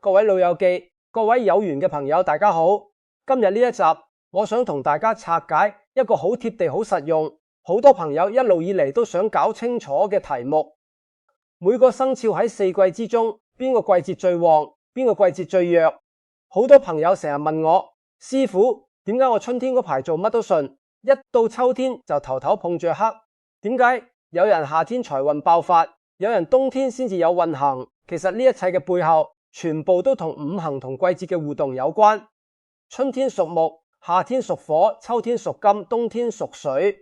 各位老友記，各位有緣嘅朋友，大家好。今日呢一集，我想同大家拆解一個好貼地、好實用，好多朋友一路以嚟都想搞清楚嘅題目。每個生肖喺四季之中，邊個季節最旺，邊個季節最弱？好多朋友成日問我，師傅，點解我春天嗰排做乜都順，一到秋天就頭頭碰着黑？點解有人夏天財運爆發，有人冬天先至有運行？其實呢一切嘅背後，全部都同五行同季節嘅互動有關。春天屬木，夏天屬火，秋天屬金，冬天屬水。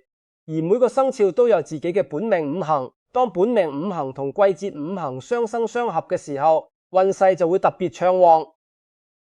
而每個生肖都有自己嘅本命五行，當本命五行同季節五行相生相合嘅時候，運勢就會特別暢旺。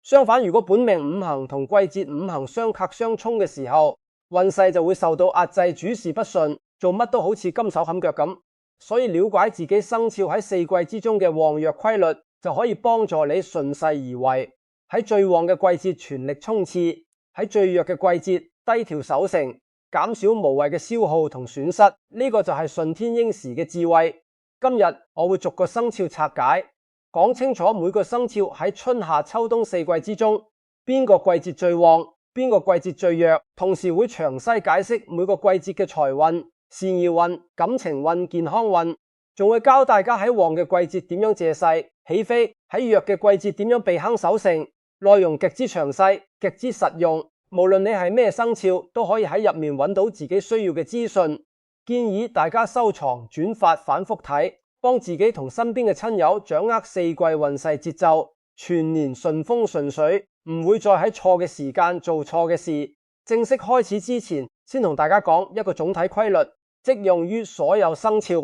相反，如果本命五行同季節五行相克相沖嘅時候，運勢就會受到壓制，主事不順，做乜都好似金手冚腳咁。所以了解自己生肖喺四季之中嘅旺弱規律，就可以幫助你順勢而為，喺最旺嘅季節全力衝刺，喺最弱嘅季節低調守成，減少無謂嘅消耗同損失。呢個就係順天應時嘅智慧。今日我會逐個生肖拆解，講清楚每個生肖喺春夏秋冬四季之中，邊個季節最旺，邊個季節最弱，同時會詳細解釋每個季節嘅財運、事業運、感情運、健康運，仲會教大家喺旺嘅季節點樣借勢起飛，喺弱嘅季節點樣避坑守成。內容極之詳細，極之實用，無論你係咩生肖，都可以喺入面揾到自己需要嘅資訊。建議大家收藏、轉發、反覆睇，幫自己同身邊嘅親友掌握四季運勢節奏，全年順風順水，唔會再喺錯嘅時間做錯嘅事。正式開始之前，先同大家講一個總體規律，適用於所有生肖。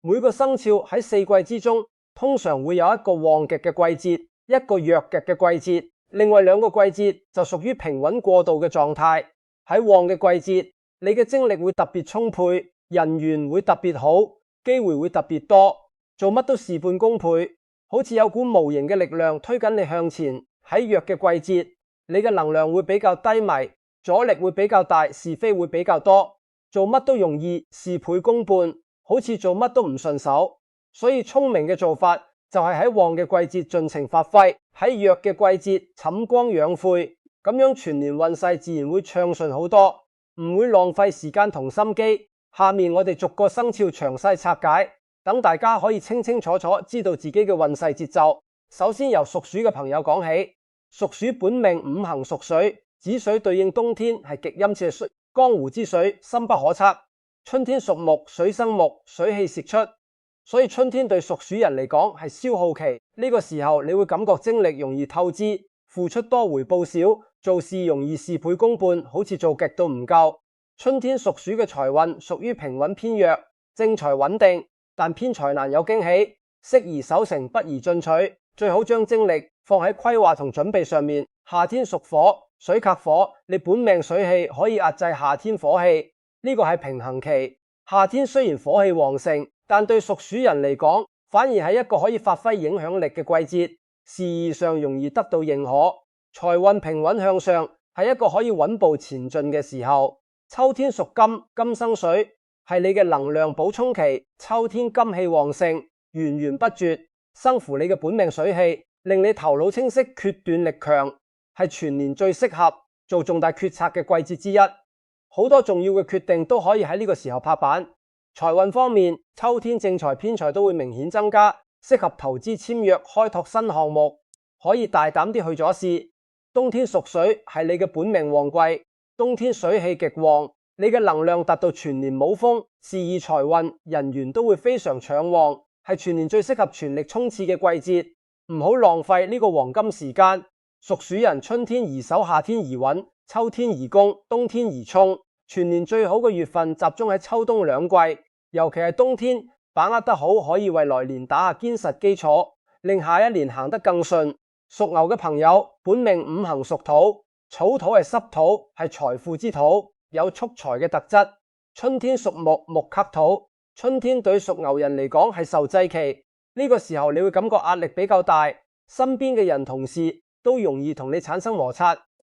每個生肖喺四季之中，通常會有一個旺極嘅季節，一個弱極嘅季節，另外兩個季節就屬於平穩過渡嘅狀態。喺旺嘅季節，你嘅精力會特別充沛，人緣會特別好，機會會特別多，做乜都事半功倍，好似有股無形嘅力量推緊你向前。喺弱嘅季節，你嘅能量會比較低迷，阻力會比較大，是非會比較多，做乜都容易事倍功半，好似做乜都唔順手。所以聰明嘅做法就係喺旺嘅季節盡情發揮，喺弱嘅季節寢光養晦，咁樣全年運勢自然會暢順好多，唔會浪費時間同心機。下面我哋逐個生肖詳細拆解，等大家可以清清楚楚知道自己嘅運勢節奏。首先由屬鼠嘅朋友講起，屬鼠本命五行屬水，子水對應冬天係極陰刺嘅水，江湖之水深不可測。春天屬木，水生木，水氣泄出，所以春天對屬鼠人嚟講係消耗期。呢個時候你會感覺精力容易透支，付出多回報少，做事容易事倍功半，好似做極都唔夠。春天屬鼠嘅財運屬於平穩偏弱，正財穩定，但偏財難有驚喜，適宜守成，不宜進取。最好將精力放喺規劃同準備上面。夏天屬火，水克火，你本命水氣可以壓制夏天火氣，呢個係平衡期。夏天雖然火氣旺盛，但對屬鼠人嚟講，反而係一個可以發揮影響力嘅季節，事業上容易得到認可，財運平穩向上，係一個可以穩步前進嘅時候。秋天屬金，金生水，係你嘅能量補充期。秋天金氣旺盛，源源不絕，生乎你嘅本命水氣，令你頭腦清晰，決斷力強，係全年最適合做重大決策嘅季節之一。好多重要嘅決定都可以喺呢個時候拍板。財運方面，秋天正財偏財都會明顯增加，適合投資簽約開拓新項目，可以大膽啲去咗試。冬天屬水，係你嘅本命旺季，冬天水氣極旺，你嘅能量達到全年冇峰，事業財運人緣都會非常暢旺，係全年最適合全力衝刺嘅季節。唔好浪費呢個黃金時間。屬鼠人春天宜守，夏天宜穩，秋天宜攻，冬天宜衝。全年最好嘅月份集中喺秋冬兩季，尤其係冬天，把握得好可以為來年打下堅實基礎，令下一年行得更順。屬牛嘅朋友，本命五行屬土，草土係濕土，係財富之土，有蓄財嘅特質。春天屬木，木克土，春天對屬牛人嚟講係受制期，呢個時候你會感覺壓力比較大，身邊嘅人同事都容易同你產生摩擦，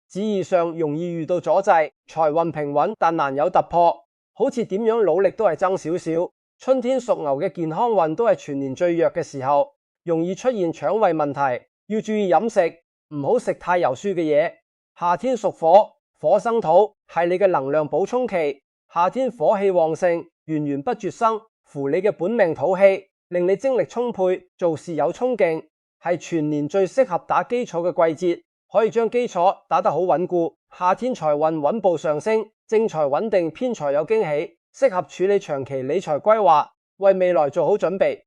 事業上容易遇到阻滯，財運平穩但難有突破，好似點樣努力都係爭少少。春天屬牛嘅健康運都係全年最弱嘅時候，容易出現腸胃問題，要注意飲食，唔好食太油膩嘅嘢。夏天屬火，火生土，係你嘅能量補充期。夏天火氣旺盛，源源不絕生，符你嘅本命土氣，令你精力充沛，做事有衝勁，係全年最適合打基礎嘅季節，可以將基礎打得好穩固。夏天財運穩步上升，正財穩定，偏財有驚喜，適合處理長期理財規劃，為未來做好準備。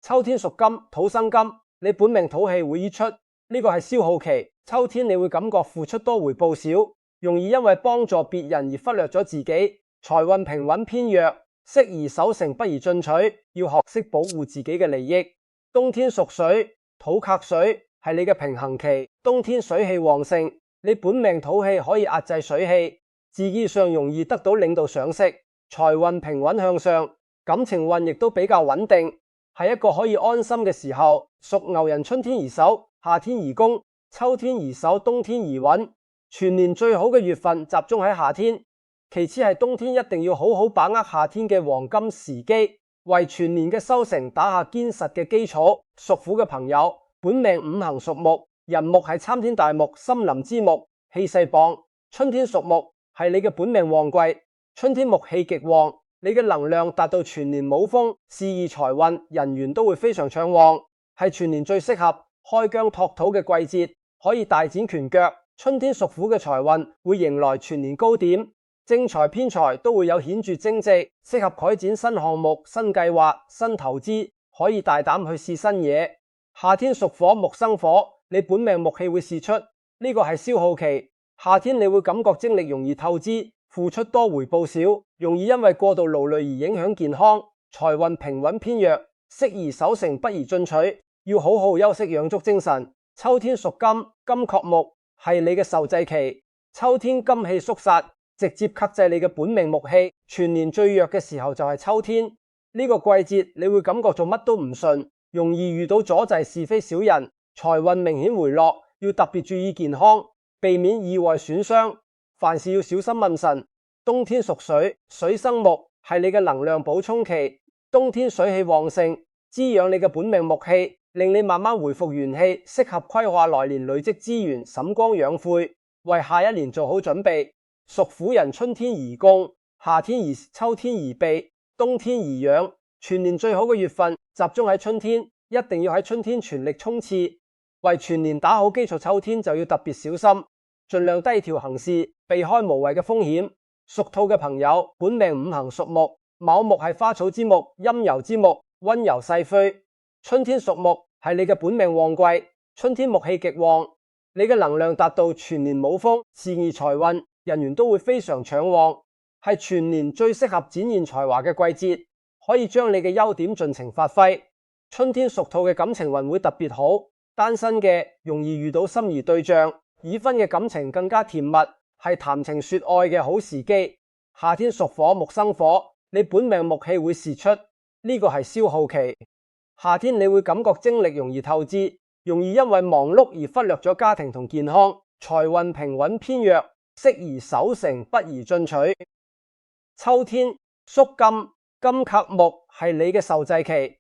秋天屬金，土生金，你本命土氣會溢出，呢個係消耗期。秋天你會感覺付出多回報少，容易因為幫助別人而忽略咗自己，財運平穩偏弱，適宜守成不宜進取，要學識保護自己嘅利益。冬天屬水，土克水，係你嘅平衡期。冬天水氣旺盛，你本命土氣可以壓制水氣，事業上容易得到領導賞識，財運平穩向上，感情運亦都比較穩定，係一個可以安心嘅時候。屬牛人春天宜守，夏天宜攻，秋天宜守，冬天宜穩。全年最好嘅月份集中喺夏天，其次係冬天，一定要好好把握夏天嘅黃金時機，為全年嘅收成打下堅實嘅基礎。屬虎嘅朋友，本命五行屬木，人木係參天大木，森林之木，氣勢磅。春天屬木，係你嘅本命旺季，春天木氣極旺，你嘅能量達到全年冇峰，事業財運人緣都會非常暢旺，係全年最適合開疆拓土嘅季節，可以大展拳腳。春天屬虎嘅財運會迎來全年高點，正財偏財都會有顯著增值，適合開展新項目、新計劃、新投資，可以大膽去試新嘢。夏天屬火，木生火，你本命木氣會釋出，呢個係消耗期。夏天你會感覺精力容易透支，付出多回報少，容易因為過度勞累而影響健康。財運平穩偏弱，適宜守成不宜進取，要好好休息養足精神。秋天屬金，金剋木，係你嘅受制期。秋天金氣肅殺，直接克制你嘅本命木氣，全年最弱嘅時候就係秋天。呢個季節你會感覺做乜都唔順，容易遇到阻滯是非小人，財運明顯回落，要特別注意健康，避免意外損傷，凡事要小心問慎。冬天屬水，水生木，係你嘅能量補充期。冬天水氣旺盛，滋養你嘅本命木氣，令你慢慢回復元氣，適合規劃來年累積資源，沈光養晦，為下一年做好準備。屬虎人春天宜攻，夏天宜秋天宜避，冬天宜養。全年最好嘅月份集中喺春天，一定要喺春天全力衝刺，為全年打好基礎。秋天就要特別小心，盡量低調行事，避開無謂嘅風險。屬兔嘅朋友，本命五行屬木，卯木係花草之木，陰柔之木，溫柔細灰。春天屬木，係你嘅本命旺季，春天木氣極旺，你嘅能量達到全年冇峰，事業財運人緣都會非常暢旺，係全年最適合展現才華嘅季節，可以將你嘅優點盡情發揮。春天屬兔嘅感情運會特別好，單身嘅容易遇到心儀對象，已婚嘅感情更加甜蜜，係談情說愛嘅好時機。夏天屬火，木生火，你本命木氣會釋出，呢個係消耗期。夏天你會感覺精力容易透支，容易因為忙碌而忽略咗家庭同健康，財運平穩偏弱，適宜守成不宜進取。秋天屬金，金克木，係你嘅受制期。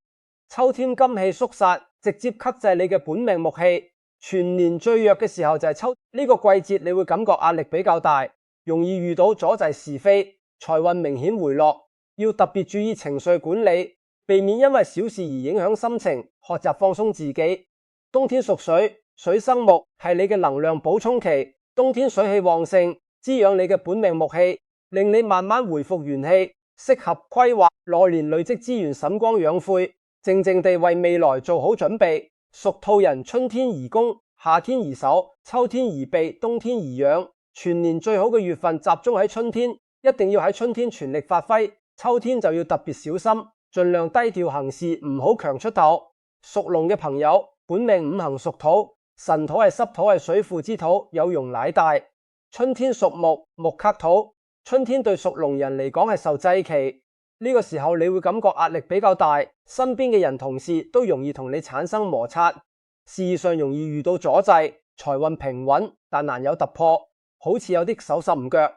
秋天金氣肅殺，直接克制你嘅本命木氣，全年最弱嘅時候就係秋呢個季節，你會感覺壓力比較大，容易遇到阻滯是非，財運明顯回落，要特別注意情緒管理，避免因為小事而影響心情，學習放鬆自己。冬天屬水，水生木，係你嘅能量補充期。冬天水氣旺盛，滋養你嘅本命木氣，令你慢慢回復元氣，適合規劃來年累積資源，沈光養晦，靜靜地為未來做好準備。屬兔人春天宜攻，夏天宜守，秋天宜避，冬天宜養。全年最好嘅月份集中喺春天，一定要喺春天全力發揮，秋天就要特別小心，盡量低調行事，唔好強出頭。屬龍嘅朋友，本命五行屬土，辰土係濕土，係水庫之土，有容乃大。春天屬木，木克土，春天對屬龍人嚟講係受制期，呢個時候你會感覺壓力比較大，身邊嘅人同事都容易同你產生摩擦，事業上容易遇到阻滯，財運平穩但難有突破，好似有啲手手唔腳。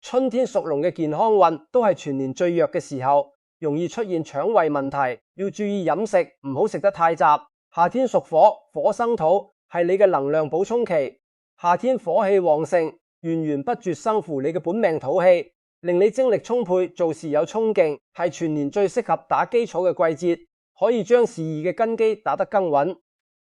春天屬龍嘅健康運都係全年最弱嘅時候，容易出現腸胃問題，要注意飲食，唔好食得太雜。夏天屬火，火生土，係你嘅能量補充期。夏天火氣旺盛，源源不絕生乎你嘅本命土氣，令你精力充沛，做事有衝勁，係全年最適合打基礎嘅季節，可以將事業嘅根基打得更穩。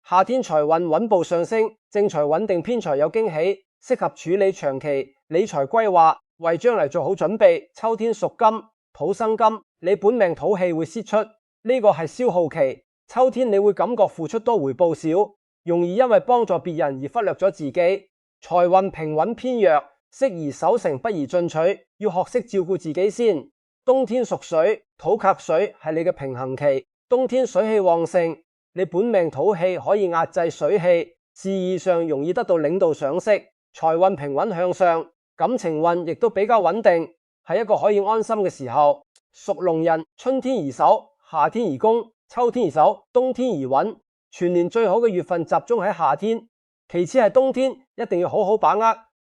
夏天財運穩步上升，正財穩定，偏財有驚喜，適合處理長期理財規劃，為將來做好準備。秋天屬金，土生金，你本命土氣會洩出，呢個係消耗期。秋天你會感覺付出多回報少，容易因為幫助別人而忽略咗自己。財運平穩偏弱，適宜守成不宜進取，要學識照顧自己先。冬天屬水，土克水，係你嘅平衡期。冬天水氣旺盛，你本命土氣可以壓制水氣，事業上容易得到領導賞識。財運平穩向上，感情運亦都比較穩定，係一個可以安心嘅時候。屬龍人春天宜守，夏天宜攻，秋天宜守，冬天宜穩。全年最好嘅月份集中喺夏天，其次係冬天，一定要好好把握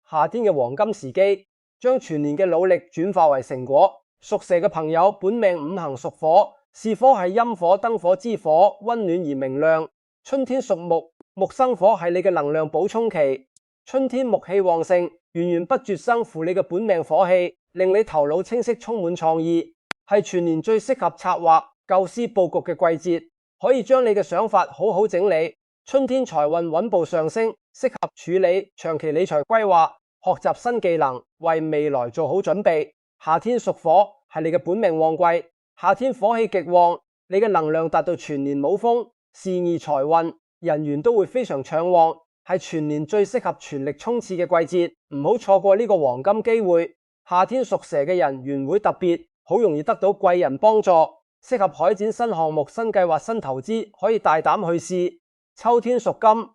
夏天嘅黃金時機，將全年嘅努力轉化為成果。屬蛇嘅朋友本命五行屬火，是火係陰火燈火之火，溫暖而明亮。春天屬木，木生火係你嘅能量補充期。春天木氣旺盛，源源不絕生乎你嘅本命火氣，令你頭腦清晰，充滿創意，係全年最適合策劃構思佈局嘅季節，可以將你嘅想法好好整理。春天財運穩步上升，適合處理長期理財規劃，學習新技能，為未來做好準備。夏天屬火，係你嘅本命旺季。夏天火氣極旺，你嘅能量達到全年冇峰，事業財運人緣都會非常暢旺，係全年最適合全力衝刺嘅季節，唔好錯過呢個黃金機會。夏天屬蛇嘅人緣會特別，好容易得到貴人幫助，適合開展新項目、新計劃、新投資，可以大膽去試。秋天屬金，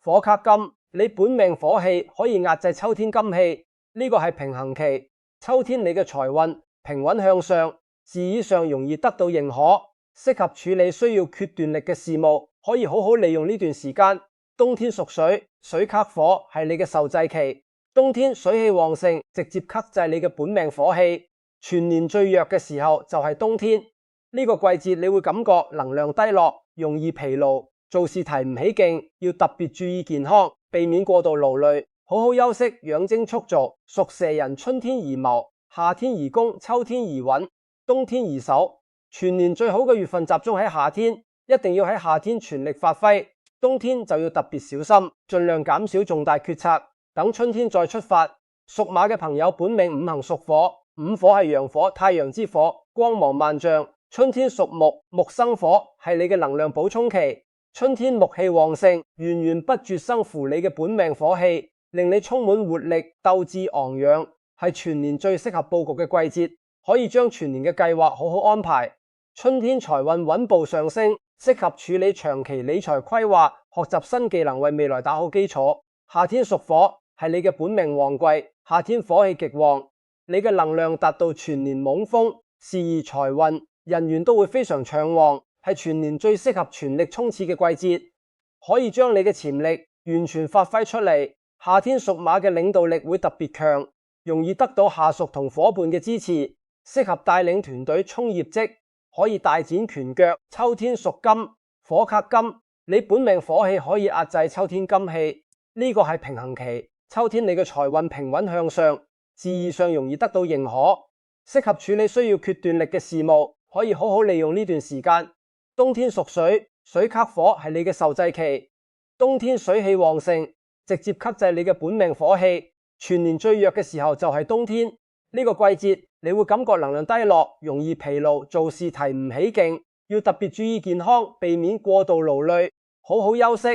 火克金，你本命火氣可以壓制秋天金氣，呢個係平衡期。秋天你嘅財運平穩向上，事業上容易得到認可，適合處理需要決斷力嘅事務，可以好好利用呢段時間。冬天屬水，水克火係你嘅受制期。冬天水氣旺盛，直接克制你嘅本命火氣。全年最弱嘅時候就係冬天，呢個季節你會感覺能量低落，容易疲勞，做事提唔起勁，要特別注意健康，避免過度勞累，好好休息，養精蓄顫。屬蛇人春天宜謀，夏天宜攻，秋天宜穩，冬天宜守。全年最好嘅月份集中喺夏天，一定要喺夏天全力發揮，冬天就要特別小心，盡量減少重大決策，等春天再出發。屬馬嘅朋友本命五行屬火，五火係陽火，太陽之火，光芒萬丈。春天屬木，木生火，係你嘅能量補充期。春天木氣旺盛，源源不絕生乎你嘅本命火氣，令你充滿活力，鬥志昂揚，係全年最適合佈局嘅季節，可以將全年嘅計劃好好安排。春天財運穩步上升，適合處理長期理財規劃，學習新技能，為未來打好基礎。夏天屬火，係你嘅本命旺季，夏天火氣極旺，你嘅能量達到全年懵峰，事業財運人緣都會非常暢旺，係全年最適合全力衝刺嘅季節，可以將你嘅潛力完全發揮出嚟。夏天屬馬嘅領導力會特別強，容易得到下屬同夥伴嘅支持，適合帶領團隊衝業績，可以大展拳腳。秋天屬金，火克金，你本命火氣可以壓制秋天金氣，呢個係平衡期。秋天你嘅財運平穩向上，事業上容易得到認可，適合處理需要決斷力嘅事務，可以好好利用呢段時間。冬天屬水，水克火係你嘅受制期。冬天水氣旺盛，直接克制你嘅本命火氣，全年最弱嘅時候就係冬天。呢個季節你會感覺能量低落，容易疲勞，做事提唔起勁，要特別注意健康，避免過度勞累，好好休息。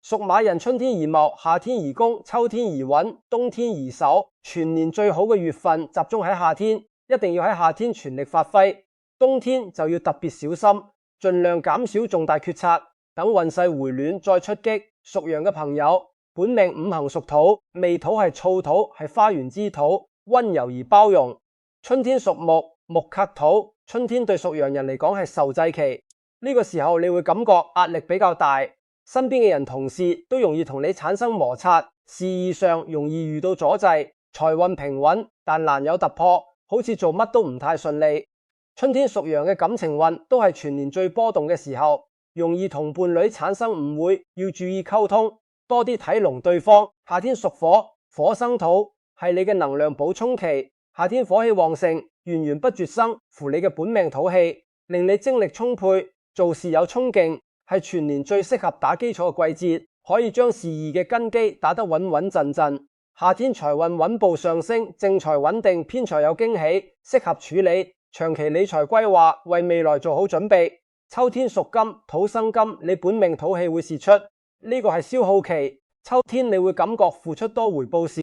屬馬人春天宜謀，夏天宜攻，秋天宜穩，冬天宜守。全年最好嘅月份集中喺夏天，一定要喺夏天全力發揮，冬天就要特別小心，盡量減少重大決策，等運勢回暖再出擊。屬羊嘅朋友本命五行屬土，未土係燥土，係花園之土，溫柔而包容。春天屬木，木克土，春天對屬羊人嚟講係受制期，呢個時候你會感覺壓力比較大，身邊嘅人同事都容易同你產生摩擦，事業上容易遇到阻滯，財運平穩但難有突破，好似做乜都唔太順利。春天屬羊嘅感情運都係全年最波動嘅時候，容易同伴侶產生誤會，要注意溝通，多啲睇濃對方。夏天屬火，火生土，係你嘅能量補充期。夏天火氣旺盛，源源不絕生，符你嘅本命土氣，令你精力充沛，做事有衝勁，係全年最適合打基礎嘅季節，可以將事業嘅根基打得穩穩陣陣。夏天財運穩步上升，正財穩定，偏財有驚喜，適合處理長期理財規劃，為未來做好準備。秋天屬金，土生金，你本命土氣會洩出，呢個係消耗期。秋天你會感覺付出多回報少，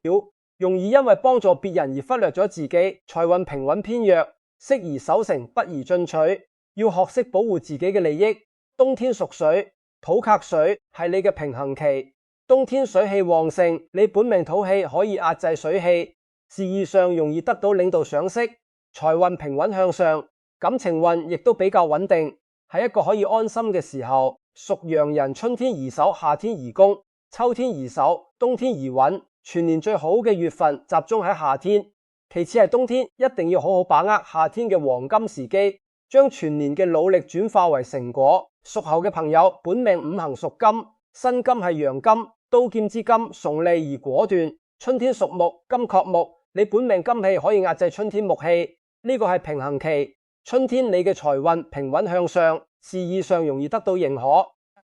容易因為幫助別人而忽略咗自己，財運平穩偏弱，適宜守成，不宜進取，要學識保護自己嘅利益。冬天屬水，土克水，係你嘅平衡期。冬天水氣旺盛，你本命土氣可以壓制水氣，事業上容易得到領導賞識，財運平穩向上，感情運亦都比較穩定，係一個可以安心嘅時候。屬羊人春天宜守，夏天宜攻，秋天宜守，冬天宜穩。全年最好嘅月份集中喺夏天，其次係冬天，一定要好好把握夏天嘅黃金時機，將全年嘅努力轉化為成果。屬猴嘅朋友，本命五行屬金，辛金係陽金，刀劍之金，崇利而果斷。春天屬木，金克木，你本命金氣可以壓制春天木氣，呢個係平衡期。春天你嘅財運平穩向上，事業上容易得到認可，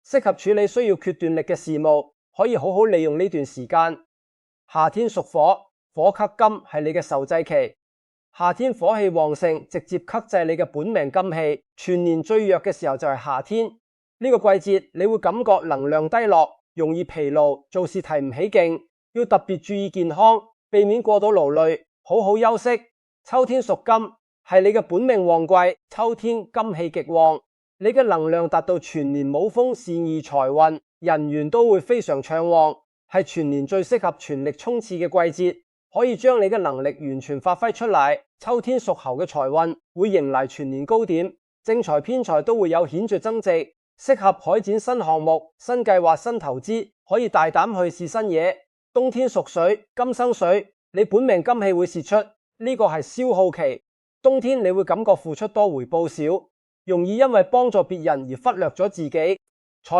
適合處理需要決斷力嘅事務，可以好好利用呢段時間。夏天屬火，火克金，係你嘅受制期。夏天火氣旺盛，直接克制你嘅本命金氣，全年最弱嘅時候就係夏天。呢個季節你會感覺能量低落，容易疲勞，做事提唔起勁，要特別注意健康，避免過度勞累，好好休息。秋天屬金，係你嘅本命旺季，秋天金氣極旺，你嘅能量達到全年冇風善意財運，人緣都會非常暢旺，係全年最適合全力衝刺嘅季節，可以將你嘅能力完全發揮出嚟。秋天屬猴嘅財運會迎嚟全年高點，正財偏財都會有顯著增值，適合開展新項目、新計劃、新投資，可以大膽去試新嘢。冬天屬水，金生水，你本命金氣會洩出，呢個係消耗期。冬天你會感覺付出多回報少，容易因為幫助別人而忽略咗自己，財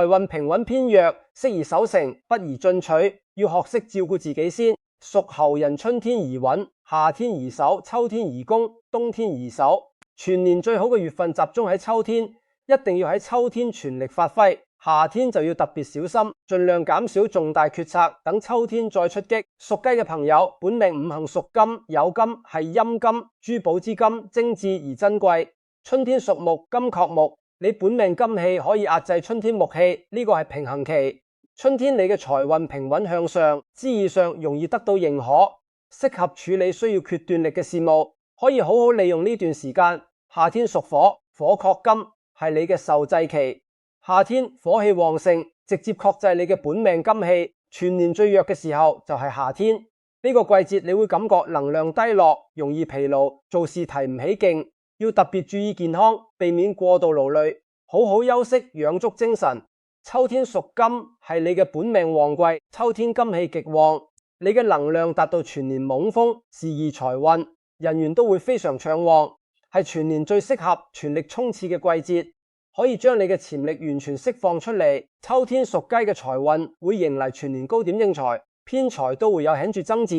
運平穩偏弱，適宜守成，不宜進取，要學識照顧自己先。屬猴人春天宜穩，夏天宜守，秋天宜攻，冬天宜守。全年最好嘅月份集中喺秋天，一定要喺秋天全力發揮。夏天就要特別小心，盡量減少重大決策，等秋天再出擊。屬雞嘅朋友，本命五行屬金，酉金係陰金，珠寶之金，精緻而珍貴。春天屬木，金克木，你本命金氣可以壓制春天木氣，呢個係平衡期。春天你嘅財運平穩向上，事業上容易得到認可，適合處理需要決斷力嘅事務，可以好好利用呢段時間。夏天屬火，火克金，係你嘅受制期。夏天火氣旺盛，直接克制你嘅本命金氣，全年最弱嘅時候就係夏天。呢個季節你會感覺能量低落，容易疲勞，做事提唔起勁，要特別注意健康，避免過度勞累，好好休息，養足精神。秋天屬金，係你嘅本命旺季，秋天金氣極旺，你嘅能量達到全年猛風，事業財運，人緣都會非常暢旺，係全年最適合全力衝刺嘅季節，可以將你嘅潛力完全釋放出嚟。秋天屬雞嘅財運會迎嚟全年高點正財，偏財都會有顯著增值，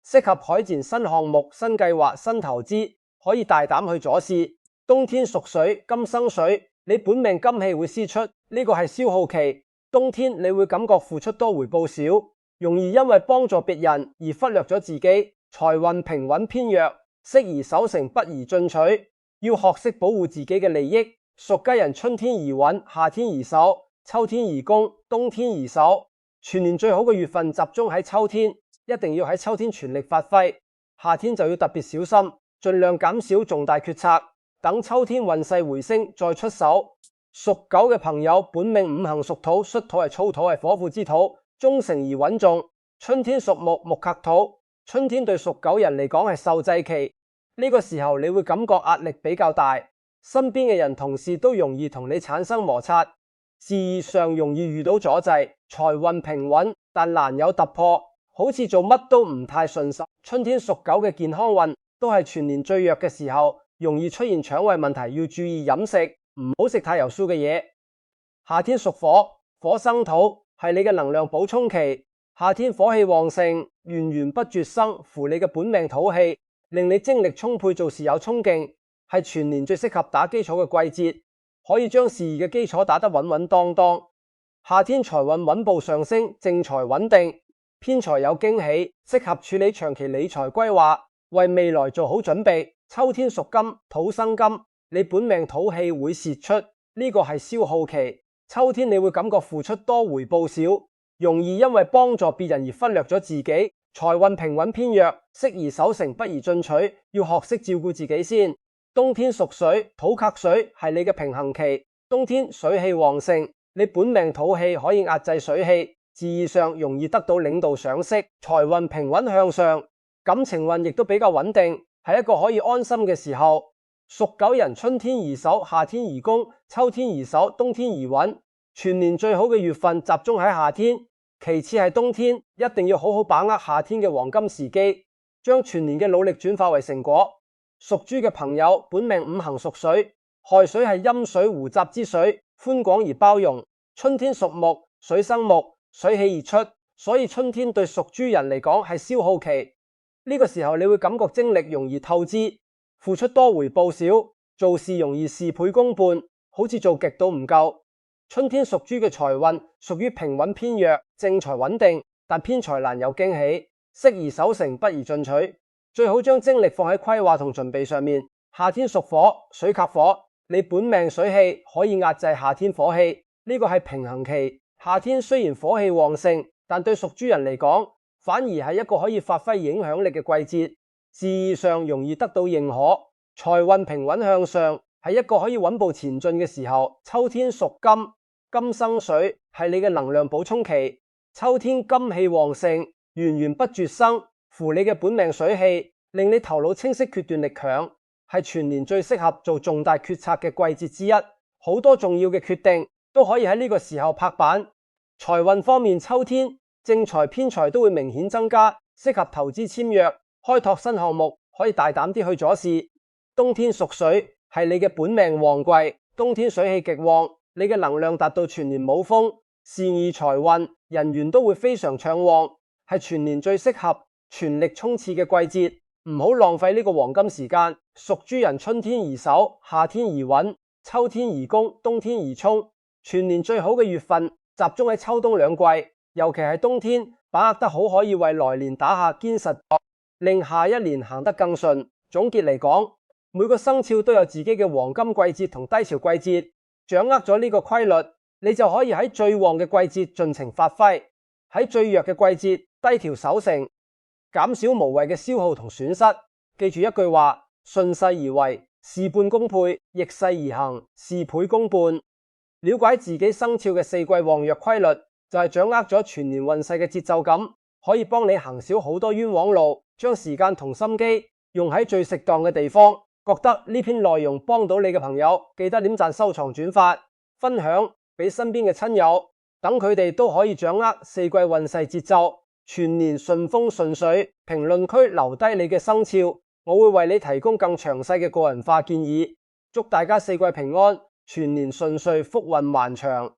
適合開展新項目、新計劃、新投資，可以大膽去左試。冬天屬水，金生水，你本命金氣會釋出，呢個係消耗期。冬天你會感覺付出多回報少，容易因為幫助別人而忽略咗自己，財運平穩偏弱，適宜守成，不宜進取，要學識保護自己嘅利益。屬雞人春天宜穩，夏天宜守，秋天宜攻，冬天宜守。全年最好嘅月份集中喺秋天，一定要喺秋天全力發揮。夏天就要特別小心，盡量減少重大決策，等秋天運勢回升再出手。屬狗嘅朋友，本命五行屬土，戌土係粗土，係火庫之土，忠誠而穩重。春天屬木，木克土，春天對屬狗人嚟講係受制期，呢個時候你會感覺壓力比較大，身邊嘅人同事都容易同你產生摩擦，事業上容易遇到阻滯，財運平穩但難有突破，好似做乜都唔太順手。春天屬狗嘅健康運都係全年最弱嘅時候，容易出現腸胃問題，要注意飲食，唔好食太油酥嘅嘢。夏天屬火，火生土，係你嘅能量補充期。夏天火氣旺盛，源源不絕生，符你嘅本命土氣，令你精力充沛，做事有衝勁，係全年最適合打基礎嘅季節，可以將事業嘅基礎打得穩穩當當。夏天財運穩步上升，正財穩定，偏財有驚喜，適合處理長期理財規劃，為未來做好準備。秋天屬金，土生金，你本命土氣會洩出，呢個係消耗期。秋天你會感覺付出多回報少，容易因為幫助別人而忽略咗自己。財運平穩偏弱，適宜守成不宜進取，要學識照顧自己先。冬天屬水，土克水，係你嘅平衡期。冬天水氣旺盛，你本命土氣可以壓制水氣，事業上容易得到領導賞識。財運平穩向上，感情運亦都比較穩定，係一個可以安心嘅時候。屬狗人春天宜守，夏天宜攻，秋天宜守，冬天宜穩。全年最好嘅月份集中喺夏天，其次係冬天，一定要好好把握夏天嘅黃金時機，將全年嘅努力轉化為成果。屬豬嘅朋友，本命五行屬水，亥水係陰水湖集之水，寬廣而包容。春天屬木，水生木，水氣而出，所以春天對屬豬人嚟講係消耗期。呢個時候你會感覺精力容易透支，付出多回報少，做事容易事倍功半，好似做極都唔夠。春天屬豬嘅財運屬於平穩偏弱，正財穩定，但偏財難有驚喜，適宜守成不宜進取，最好將精力放喺規劃同準備上面。夏天屬火，水克火，你本命水氣可以壓制夏天火氣，呢個係平衡期。夏天雖然火氣旺盛，但對屬豬人嚟講，反而係一個可以發揮影響力嘅季節。事業上容易得到認可，財運平穩向上，係一個可以穩步前進嘅時候。秋天屬金，金生水，係你嘅能量補充期。秋天金氣旺盛，源源不絕生，符你嘅本命水氣，令你頭腦清晰，決斷力強，係全年最適合做重大決策嘅季節之一。好多重要嘅決定都可以喺呢個時候拍板。財運方面，秋天正財偏財都會明顯增加，適合投資簽約，開拓新項目，可以大膽啲去咗試。冬天屬水，係你嘅本命旺季，冬天水氣極旺，你嘅能量達到全年冇峰，事業財運人緣都會非常暢旺，係全年最適合全力衝刺嘅季節，唔好浪費呢個黃金時間。屬豬人春天宜守，夏天宜穩，秋天宜攻，冬天宜衝。全年最好嘅月份集中喺秋冬兩季，尤其係冬天，把握得好可以為來年打下堅實，令下一年行得更順。總結嚟講，每個生肖都有自己嘅黃金季節同低潮季節，掌握咗呢個規律，你就可以喺最旺嘅季節盡情發揮，喺最弱嘅季節低調守成，減少無謂嘅消耗同損失。記住一句話：順勢而為，事半功倍；逆勢而行，事倍功半。了解自己生肖嘅四季旺弱規律，就係掌握咗全年運勢嘅節奏感，可以幫你行少好多冤枉路，將時間同心機用喺最適當嘅地方。覺得呢篇內容幫到你嘅朋友，記得點讚、收藏、轉發、分享俾身邊嘅親友，等佢哋都可以掌握四季運勢節奏，全年順風順水。評論區留低你嘅生肖，我會為你提供更詳細嘅個人化建議。祝大家四季平安，全年順遂，福運萬長。